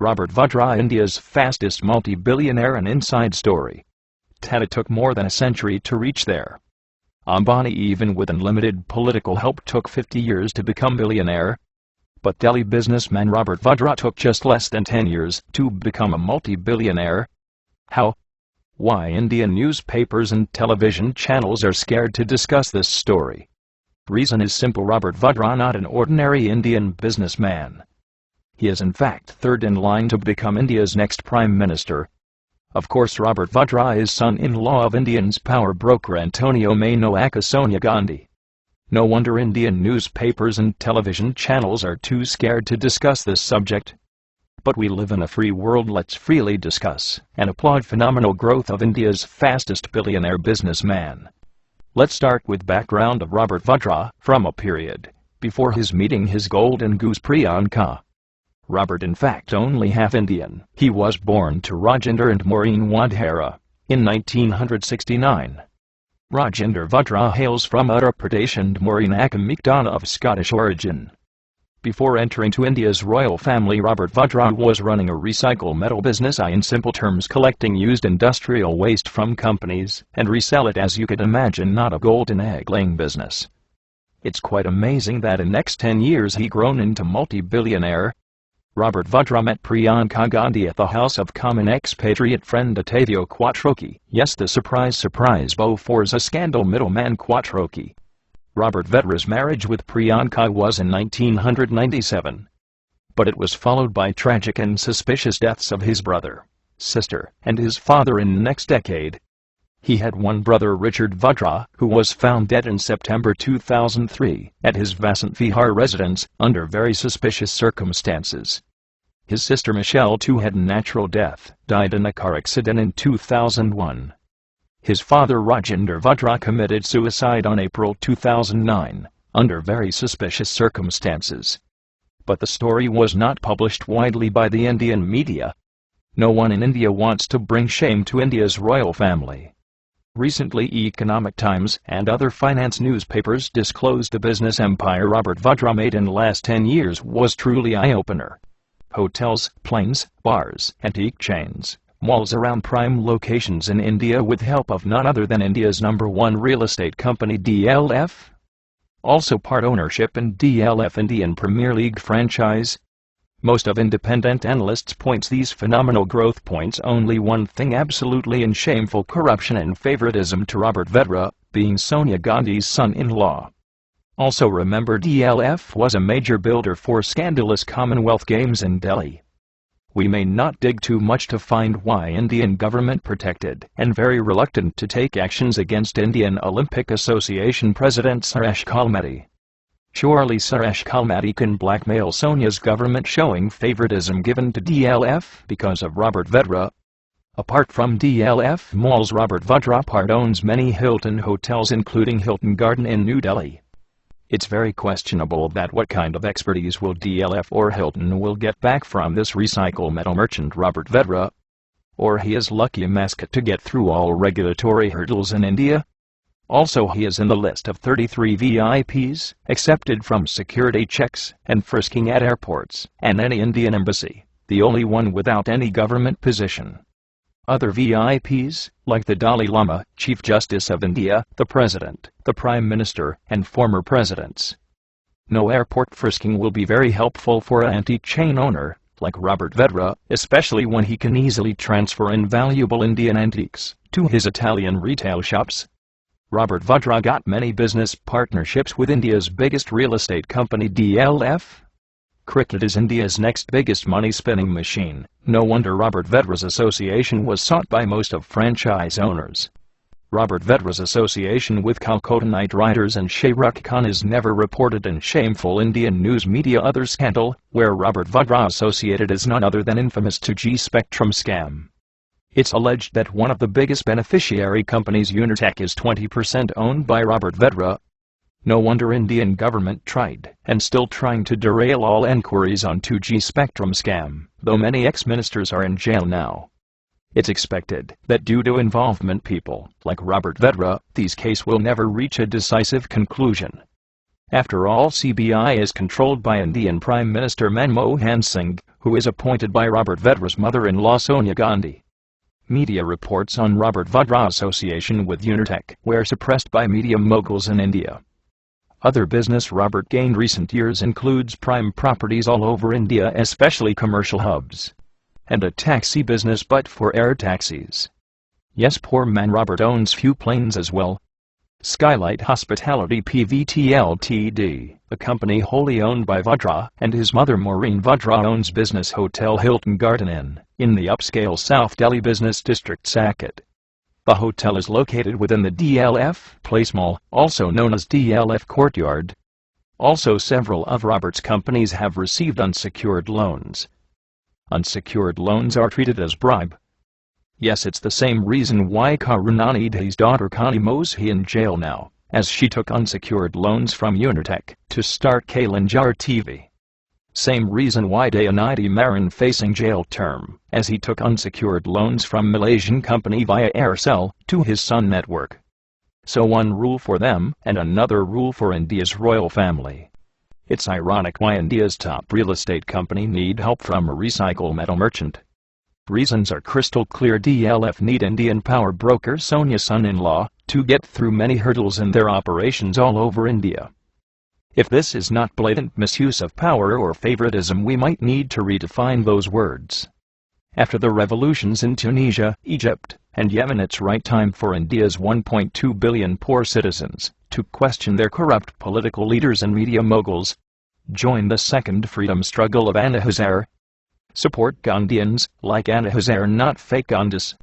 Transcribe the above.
Robert Vadra, India's fastest multi-billionaire, an inside story. It took more than a century to reach there. Ambani, even with unlimited political help, took 50 years to become billionaire. But Delhi businessman Robert Vadra took just less than 10 years to become a multi-billionaire. How? Why Indian newspapers and television channels are scared to discuss this story. Reason is simple: Robert Vadra not an ordinary Indian businessman. He is in fact third in line to become India's next Prime Minister. Of course, Robert Vadra is son-in-law of India's power broker Antonio Mano aka Sonia Gandhi. No wonder Indian newspapers and television channels are too scared to discuss this subject. But we live in a free world. Let's freely discuss and applaud phenomenal growth of India's fastest billionaire businessman. Let's start with background of Robert Vadra from a period before his meeting his golden goose Priyanka. Robert in fact only half Indian. He was born to Rajendra and Maureen Vadra in 1969. Rajendra Vadra hails from Uttar Pradesh and Maureen Akamikdana of Scottish origin. Before entering to India's royal family, Robert Vadra was running a recycle metal business, in simple terms collecting used industrial waste from companies and resell it, as you could imagine, not a golden egg-laying business. It's quite amazing that in next 10 years he grown into multi-billionaire. Robert Vadra met Priyanka Gandhi at the house of common expatriate friend Ottavio Quattrocchi. Yes, the surprise beau Forza scandal middleman Quattrocchi. Robert Vadra's marriage with Priyanka was in 1997. But it was followed by tragic and suspicious deaths of his brother, sister, and his father in the next decade. He had one brother, Richard Vadra, who was found dead in September 2003 at his Vasant Vihar residence under very suspicious circumstances. His sister Michelle, too, had natural death, died in a car accident in 2001. His father Rajendra Vadra committed suicide on April 2009 under very suspicious circumstances. But the story was not published widely by the Indian media. No one in India wants to bring shame to India's royal family. Recently, Economic Times and other finance newspapers disclosed the business empire Robert Vadra made in the last 10 years was truly eye-opener. Hotels, planes, bars, antique chains, malls around prime locations in India with help of none other than India's #1 real estate company DLF. Also part ownership in DLF Indian Premier League franchise. Most of independent analysts points these phenomenal growth points only one thing: absolutely and shameful corruption and favoritism to Robert Vadra, being Sonia Gandhi's son-in-law. Also remember, DLF was a major builder for scandalous Commonwealth Games in Delhi. We may not dig too much to find why Indian government protected and very reluctant to take actions against Indian Olympic Association President Suresh Kalmati. Surely Suresh Kalmati can blackmail Sonia's government, showing favoritism given to DLF because of Robert Vadra. Apart from DLF malls, Robert Vadra part owns many Hilton hotels, including Hilton Garden in New Delhi. It's very questionable that what kind of expertise will DLF or Hilton will get back from this recycle metal merchant Robert Vadra? Or he is lucky mascot to get through all regulatory hurdles in India? Also, he is in the list of 33 VIPs, accepted from security checks and frisking at airports and any Indian embassy, the only one without any government position. Other VIPs, like the Dalai Lama, Chief Justice of India, the President, the Prime Minister, and former presidents. No airport frisking will be very helpful for an antique chain owner like Robert Vadra, especially when he can easily transfer invaluable Indian antiques to his Italian retail shops. Robert Vadra got many business partnerships with India's biggest real estate company DLF. Cricket is India's next biggest money-spinning machine. No wonder Robert Vadra's association was sought by most of franchise owners. Robert Vadra's association with Calcutta Knight Riders and Shah Rukh Khan is never reported in shameful Indian news media. Other scandal, where Robert Vadra associated, is none other than infamous 2G Spectrum scam. It's alleged that one of the biggest beneficiary companies, Unitech, is 20% owned by Robert Vadra. No wonder Indian government tried and still trying to derail all enquiries on 2G Spectrum scam, though many ex-ministers are in jail now. It's expected that due to involvement people like Robert Vadra, these case will never reach a decisive conclusion. After all, CBI is controlled by Indian Prime Minister Manmohan Singh, who is appointed by Robert Vadra's mother-in-law Sonia Gandhi. Media reports on Robert Vadra's association with Unitech were suppressed by media moguls in India. Other business Robert gained recent years includes prime properties all over India, especially commercial hubs, and a taxi business but for air taxis. Yes, poor man Robert owns few planes as well. Skylight Hospitality Pvt Ltd, a company wholly owned by Vadra, and his mother Maureen Vadra owns business hotel Hilton Garden Inn, in the upscale South Delhi business district Saket. The hotel is located within the DLF Place Mall, also known as DLF Courtyard. Also, several of Robert's companies have received unsecured loans. Unsecured loans are treated as bribe. Yes, it's the same reason why Karunanidhi's daughter Connie Moshi in jail now, as she took unsecured loans from Unitech to start Kalinjar TV. Same reason why Dayanidhi Maran facing jail term, as he took unsecured loans from Malaysian company via Aircel to his Sun network. So one rule for them and another rule for India's royal family. It's ironic why India's top real estate company need help from a recycle metal merchant. Reasons are crystal clear. DLF need Indian power broker Sonia's son-in-law to get through many hurdles in their operations all over India. If this is not blatant misuse of power or favoritism, we might need to redefine those words. After the revolutions in Tunisia, Egypt, and Yemen, it's right time for India's 1.2 billion poor citizens to question their corrupt political leaders and media moguls. Join the second freedom struggle of Anna Hazare. Support Gandhians like Anna Hazare, not fake Gandhis.